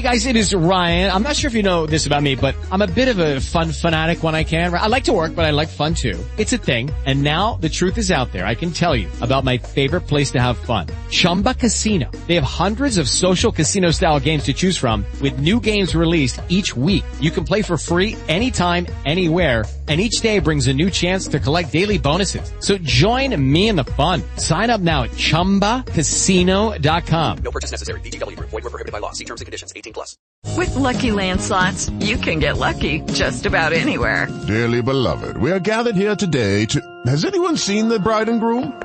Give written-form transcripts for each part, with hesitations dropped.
Hey, guys, it is Ryan. I'm not sure if you know this about me, but I'm a bit of a fun fanatic when I can. I like to work, but I like fun, too. It's a thing. And now the truth is out there. I can tell you about my favorite place to have fun. Chumba Casino. They have hundreds of social casino-style games to choose from with new games released each week. You can play for free anytime, anywhere, and each day brings a new chance to collect daily bonuses. So join me in the fun. Sign up now at ChumbaCasino.com. No purchase necessary. VGW Group. Void where prohibited by law. See terms and conditions. 18+. With Lucky Land Slots, you can get lucky just about anywhere. Dearly beloved, we are gathered here today to... Has anyone seen the bride and groom?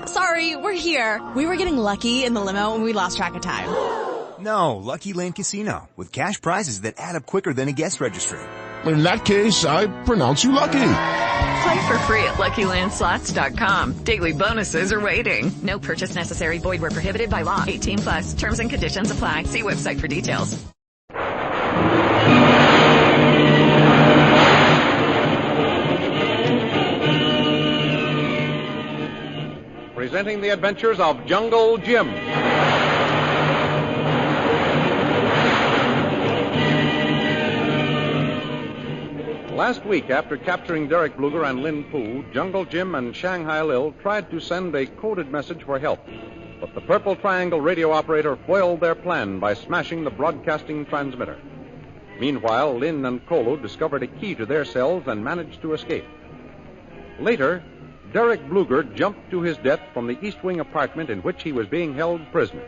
Sorry, we're here. We were getting lucky in the limo and we lost track of time. No, Lucky Land Casino, with cash prizes that add up quicker than a guest registry. In that case, I pronounce you lucky. Play for free at LuckyLandSlots.com. Daily bonuses are waiting. No purchase necessary. Void where prohibited by law. 18+. Terms and conditions apply. See website for details. Presenting the adventures of Jungle Jim. Last week, after capturing Derek Bluger and Lin Pu, Jungle Jim and Shanghai Lil tried to send a coded message for help. But the Purple Triangle radio operator foiled their plan by smashing the broadcasting transmitter. Meanwhile, Lin and Kolu discovered a key to their cells and managed to escape. Later, Derek Bluger jumped to his death from the East Wing apartment in which he was being held prisoner.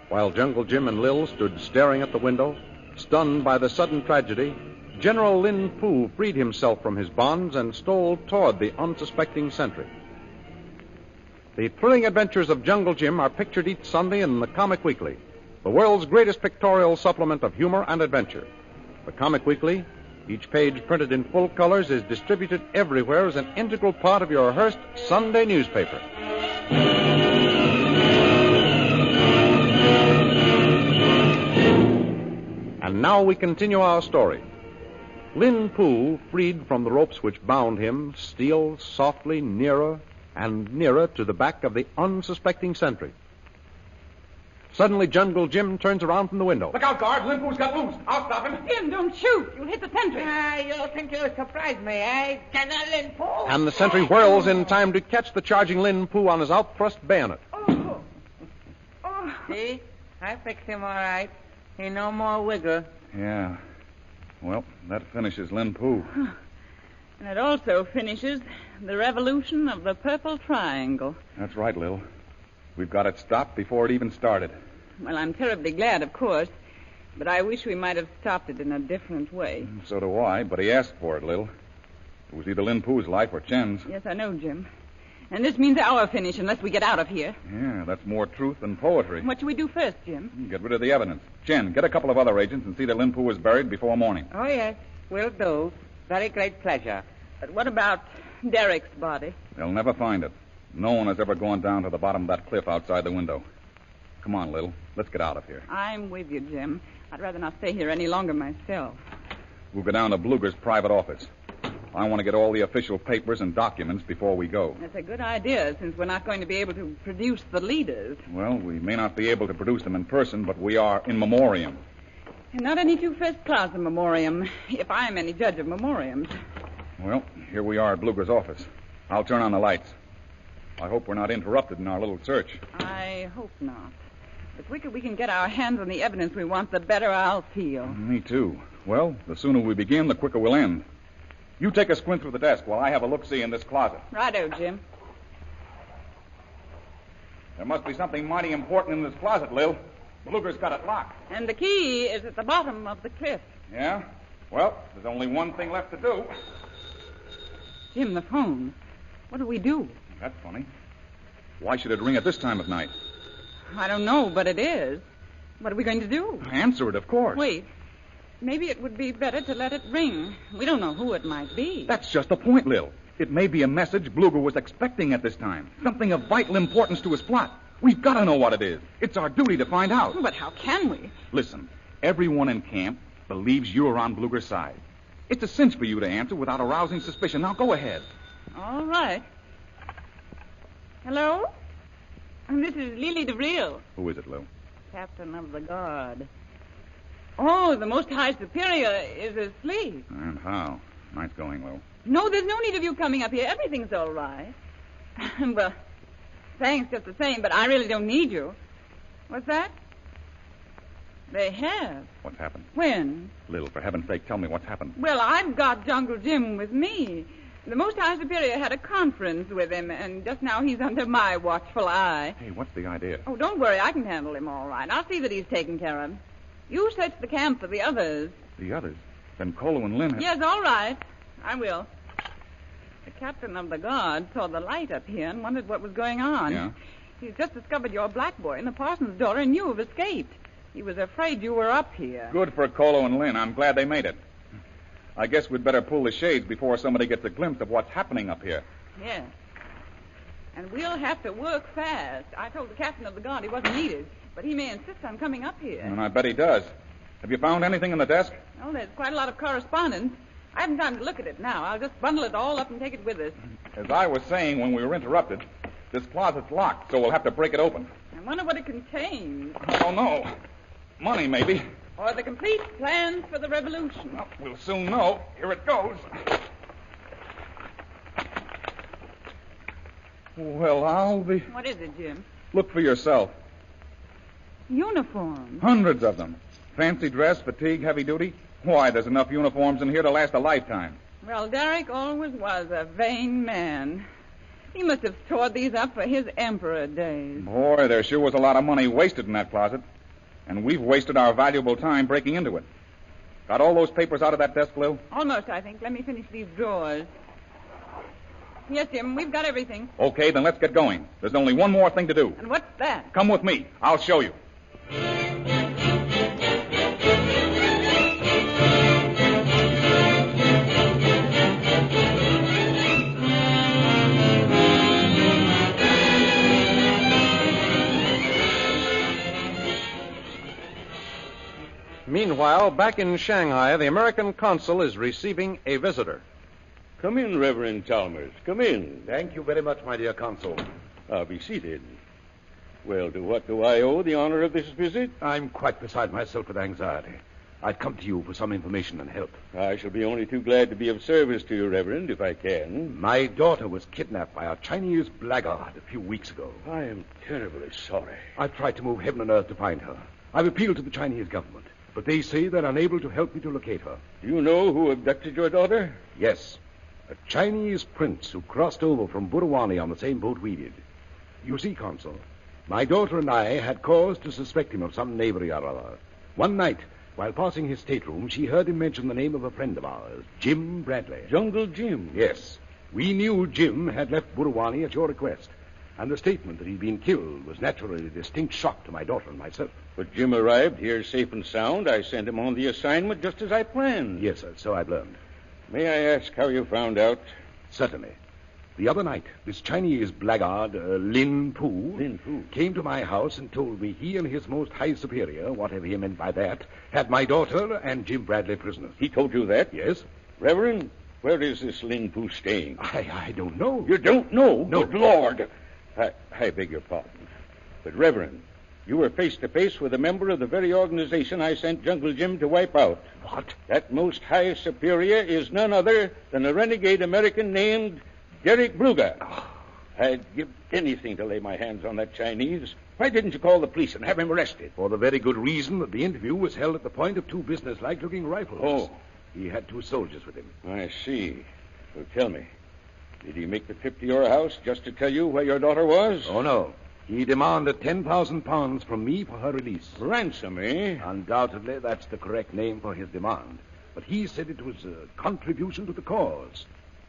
While Jungle Jim and Lil stood staring at the window, stunned by the sudden tragedy, General Lin Pu freed himself from his bonds and stole toward the unsuspecting sentry. The thrilling adventures of Jungle Jim are pictured each Sunday in the Comic Weekly, the world's greatest pictorial supplement of humor and adventure. The Comic Weekly, each page printed in full colors, is distributed everywhere as an integral part of your Hearst Sunday newspaper. And now we continue our story. Lin Pu, freed from the ropes which bound him, steals softly nearer and nearer to the back of the unsuspecting sentry. Suddenly, Jungle Jim turns around from the window. Look out, guard. Lin Pu's got loose. I'll stop him. Jim, don't shoot. You'll hit the sentry. You think you'll surprise me, eh? General Lin Pu? And the sentry whirls in time to catch the charging Lin Pu on his outthrust bayonet. Oh. See? I fixed him all right. He no more wiggle. Yeah. Well, that finishes Lin Pu. And it also finishes the revolution of the Purple Triangle. That's right, Lil. We've got it stopped before it even started. Well, I'm terribly glad, of course, but I wish we might have stopped it in a different way. So do I, but he asked for it, Lil. It was either Lin Pu's life or Chen's. Yes, I know, Jim. And this means our finish unless we get out of here. Yeah, that's more truth than poetry. What should we do first, Jim? Get rid of the evidence. Chen, get a couple of other agents and see that Lin Pu is buried before morning. Oh, yes. Will do. Very great pleasure. But what about Derek's body? They'll never find it. No one has ever gone down to the bottom of that cliff outside the window. Come on, Lil. Let's get out of here. I'm with you, Jim. I'd rather not stay here any longer myself. We'll go down to Bluger's private office. I want to get all the official papers and documents before we go. That's a good idea, since we're not going to be able to produce the leaders. Well, we may not be able to produce them in person, but we are in memoriam. And not any too first-class in memoriam, if I'm any judge of memoriams. Well, here we are at Bluger's office. I'll turn on the lights. I hope we're not interrupted in our little search. I hope not. The quicker we can get our hands on the evidence we want, the better I'll feel. Me too. Well, the sooner we begin, the quicker we'll end. You take a squint through the desk while I have a look-see in this closet. Righto, Jim. There must be something mighty important in this closet, Lil. Bluger's got it locked. And the key is at the bottom of the cliff. Yeah? Well, there's only one thing left to do. Jim, the phone. What do we do? That's funny. Why should it ring at this time of night? I don't know, but it is. What are we going to do? Answer it, of course. Wait. Maybe it would be better to let it ring. We don't know who it might be. That's just the point, Lil. It may be a message Bluger was expecting at this time. Something of vital importance to his plot. We've got to know what it is. It's our duty to find out. But how can we? Listen, everyone in camp believes you're on Bluger's side. It's a cinch for you to answer without arousing suspicion. Now go ahead. All right. Hello? This is Lily DeVril. Who is it, Lil? Captain of the Guard. Oh, the Most High Superior is asleep. And how? Night's going, Lil. No, there's no need of you coming up here. Everything's all right. Well, thanks just the same, but I really don't need you. What's that? They have. What's happened? When? Lil, for heaven's sake, tell me what's happened. Well, I've got Jungle Jim with me. The Most High Superior had a conference with him, and just now he's under my watchful eye. Hey, what's the idea? Oh, don't worry. I can handle him all right. I'll see that he's taken care of. You search the camp for the others. The others? Then Kolu and Lin have... Yes, all right. I will. The captain of the guard saw the light up here and wondered what was going on. Yeah? He's just discovered your black boy in the parson's door, and you have escaped. He was afraid you were up here. Good for Kolu and Lin. I'm glad they made it. I guess we'd better pull the shades before somebody gets a glimpse of what's happening up here. Yes. And we'll have to work fast. I told the captain of the guard he wasn't needed, but he may insist on coming up here. And I bet he does. Have you found anything in the desk? Oh, there's quite a lot of correspondence. I haven't time to look at it now. I'll just bundle it all up and take it with us. As I was saying when we were interrupted, this closet's locked, so we'll have to break it open. I wonder what it contains. I don't know. Money, maybe. Or the complete plans for the revolution. Well, we'll soon know. Here it goes. Well, I'll be... What is it, Jim? Look for yourself. Uniforms. Hundreds of them. Fancy dress, fatigue, heavy duty. Why, there's enough uniforms in here to last a lifetime. Well, Derek always was a vain man. He must have stored these up for his emperor days. Boy, there sure was a lot of money wasted in that closet. And we've wasted our valuable time breaking into it. Got all those papers out of that desk, Lil? Almost, I think. Let me finish these drawers. Yes, Jim, we've got everything. Okay, then let's get going. There's only one more thing to do. And what's that? Come with me. I'll show you. Meanwhile, back in Shanghai, the American consul is receiving a visitor. Come in, Reverend Chalmers. Come in. Thank you very much, my dear consul. Be seated. Well, to what do I owe the honor of this visit? I'm quite beside myself with anxiety. I'd come to you for some information and help. I shall be only too glad to be of service to you, Reverend, if I can. My daughter was kidnapped by a Chinese blackguard a few weeks ago. I am terribly sorry. I've tried to move heaven and earth to find her. I've appealed to the Chinese government, but they say they're unable to help me to locate her. Do you know who abducted your daughter? Yes. A Chinese prince who crossed over from Burawani on the same boat we did. You see, Consul, my daughter and I had cause to suspect him of some knavery or other. One night, while passing his stateroom, she heard him mention the name of a friend of ours, Jim Bradley. Jungle Jim? Yes. We knew Jim had left Burawani at your request, and the statement that he'd been killed was naturally a distinct shock to my daughter and myself. But Jim arrived here safe and sound. I sent him on the assignment just as I planned. Yes, sir, so I've learned. May I ask how you found out? Certainly. The other night, this Chinese blackguard, Lin Pu, came to my house and told me he and his most high superior, whatever he meant by that, had my daughter and Jim Bradley prisoners. He told you that? Yes. Reverend, where is this Lin Pu staying? I don't know. You don't know? No. Good Lord. I beg your pardon. But, Reverend, you were face to face with a member of the very organization I sent Jungle Jim to wipe out. What? That most high superior is none other than a renegade American named Derek Bluger. I'd give anything to lay my hands on that Chinese. Why didn't you call the police and have him arrested? For the very good reason that the interview was held at the point of two businesslike-looking rifles. Oh. He had two soldiers with him. I see. Well, tell me, did he make the trip to your house just to tell you where your daughter was? Oh, no. He demanded 10,000 pounds from me for her release. Ransom, eh? Undoubtedly, that's the correct name for his demand. But he said it was a contribution to the cause.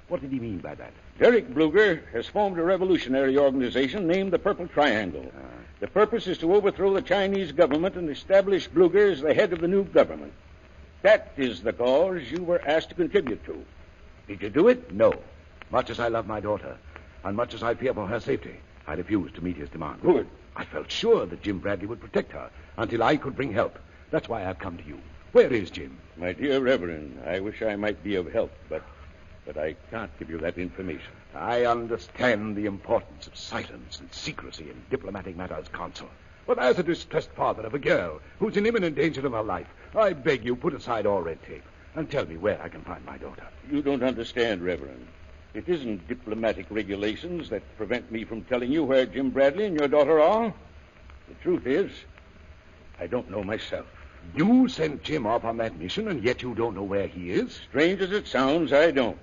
What did he mean by that? Derek Bluger has formed a revolutionary organization named the Purple Triangle. The purpose is to overthrow the Chinese government and establish Bluger as the head of the new government. That is the cause you were asked to contribute to. Did you do it? No. Much as I love my daughter, and much as I fear for her safety, I refused to meet his demand. Good. I felt sure that Jim Bradley would protect her until I could bring help. That's why I've come to you. Where is Jim? My dear Reverend, I wish I might be of help, but I can't give you that information. I understand the importance of silence and secrecy in diplomatic matters, Consul. But as a distressed father of a girl who's in imminent danger of her life, I beg you put aside all red tape and tell me where I can find my daughter. You don't understand, Reverend. It isn't diplomatic regulations that prevent me from telling you where Jim Bradley and your daughter are. The truth is, I don't know myself. You sent Jim off on that mission, and yet you don't know where he is? Strange as it sounds, I don't.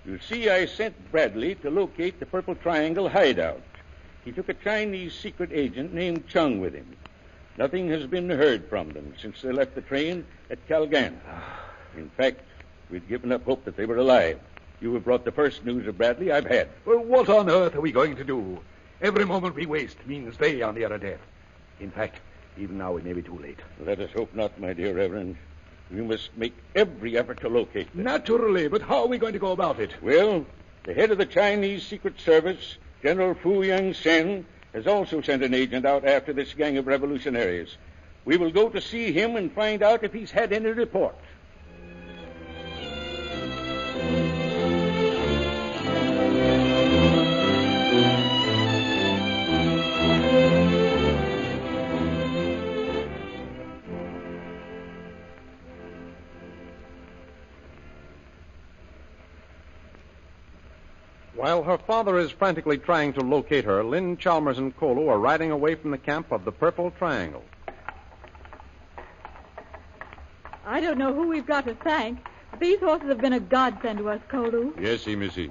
You see, I sent Bradley to locate the Purple Triangle hideout. He took a Chinese secret agent named Chung with him. Nothing has been heard from them since they left the train at Kalgan. In fact, we'd given up hope that they were alive. You have brought the first news of Bradley I've had. Well, what on earth are we going to do? Every moment we waste means they are near a death. In fact, even now it may be too late. Let us hope not, my dear Reverend. We must make every effort to locate them. Naturally, but how are we going to go about it? Well, the head of the Chinese Secret Service, General Fu Yangsen, has also sent an agent out after this gang of revolutionaries. We will go to see him and find out if he's had any report. While her father is frantically trying to locate her, Lynn, Chalmers, and Kolu are riding away from the camp of the Purple Triangle. I don't know who we've got to thank, but these horses have been a godsend to us, Kolu. Yes, Missy.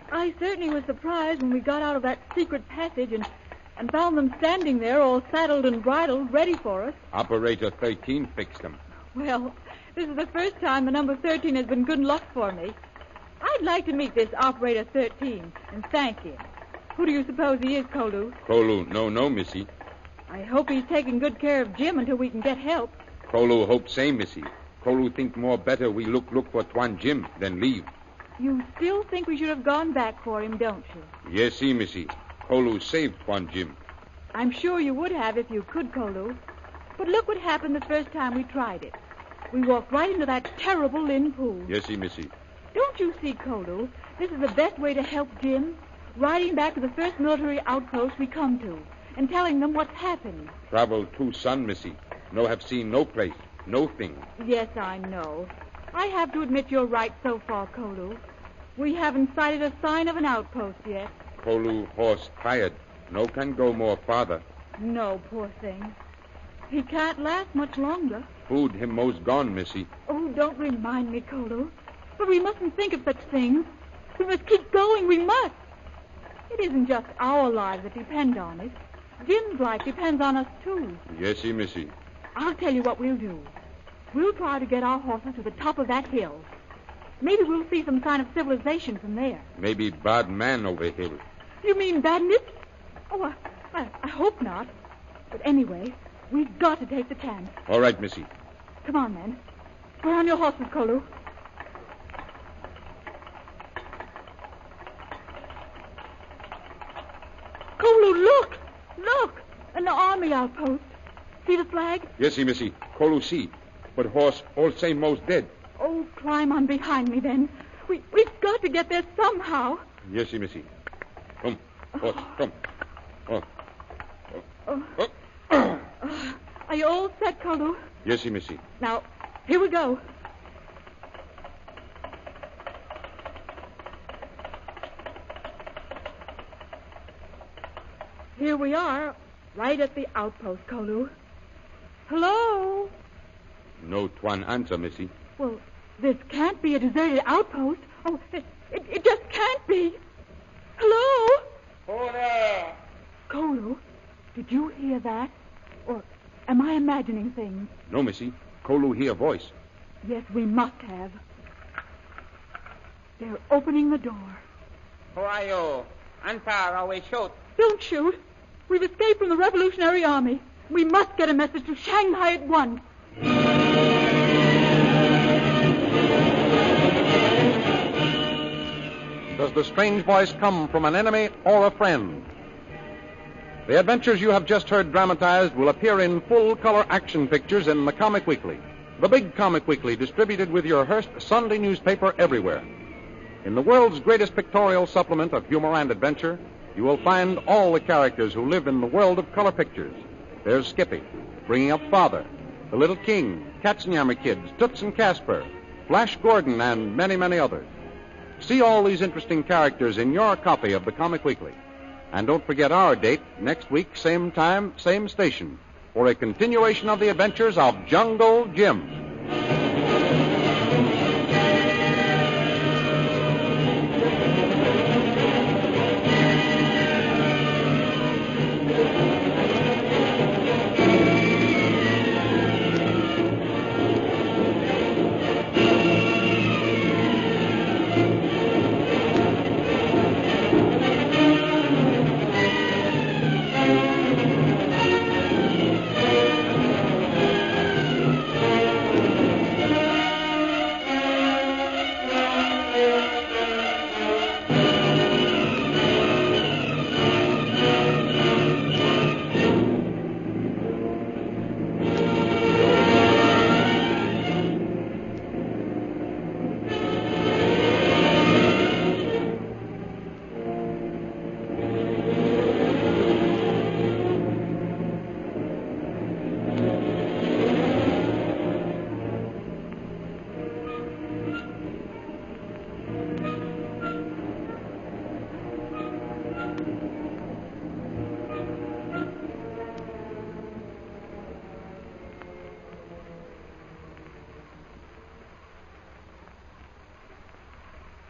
I certainly was surprised when we got out of that secret passage and found them standing there all saddled and bridled, ready for us. Operator 13 fixed them. Well, this is the first time the number 13 has been good luck for me. I'd like to meet this Operator 13 and thank him. Who do you suppose he is, Kolu? Kolu, no, Missy. I hope he's taking good care of Jim until we can get help. Kolu hope same, Missy. Kolu think more better we look for Tuan Jim than leave. You still think we should have gone back for him, don't you? Yes, Missy. Kolu saved Tuan Jim. I'm sure you would have if you could, Kolu. But look what happened the first time we tried it. We walked right into that terrible Lin pool. Yes, Missy. Don't you see, Kolu? This is the best way to help Jim. Riding back to the first military outpost we come to and telling them what's happened. Travel to Sun, Missy. No have seen no place, no thing. Yes, I know. I have to admit you're right so far, Kolu. We haven't sighted a sign of an outpost yet. Kolu horse tired. No can go more farther. No, poor thing. He can't last much longer. Food him most gone, Missy. Oh, don't remind me, Kolu. But we mustn't think of such things. We must keep going. We must. It isn't just our lives that depend on it. Jim's life depends on us, too. Yes, Missy. I'll tell you what we'll do. We'll try to get our horses to the top of that hill. Maybe we'll see some sign of civilization from there. Maybe bad man over hill. You mean badness? Oh, I hope not. But anyway, we've got to take the chance. All right, Missy. Come on, then. We're on your horses, Kolu. Kolu, look! Look! An army outpost. See the flag? Yes, Missy. Kolu see. But horse all say most dead. Oh, climb on behind me, then. We've got to get there somehow. Yes, Missy. Come, horse, come. Are you all set, Kolu? Yes, Missy. Now, here we go. Here we are, right at the outpost, Kolu. Hello? No Tuan answer, Missy. Well, this can't be a deserted outpost. Oh, it just can't be. Hello? Hola! Kolu, did you hear that? Or am I imagining things? No, Missy. Kolu hear voice. Yes, we must have. They're opening the door. Who are you? Answer or we shoot. Don't shoot. We've escaped from the Revolutionary Army. We must get a message to Shanghai at once. Does the strange voice come from an enemy or a friend? The adventures you have just heard dramatized will appear in full-color action pictures in the Comic Weekly, the big Comic Weekly distributed with your Hearst Sunday newspaper everywhere. In the world's greatest pictorial supplement of humor and adventure, you will find all the characters who live in the world of color pictures, There's Skippy, bringing up Father, the Little King, Katzenjammer Kids, Toots and Casper, Flash Gordon, and many, many others. See all these interesting characters in your copy of the Comic Weekly. And don't forget our date, next week, same time, same station, for a continuation of the adventures of Jungle Jim.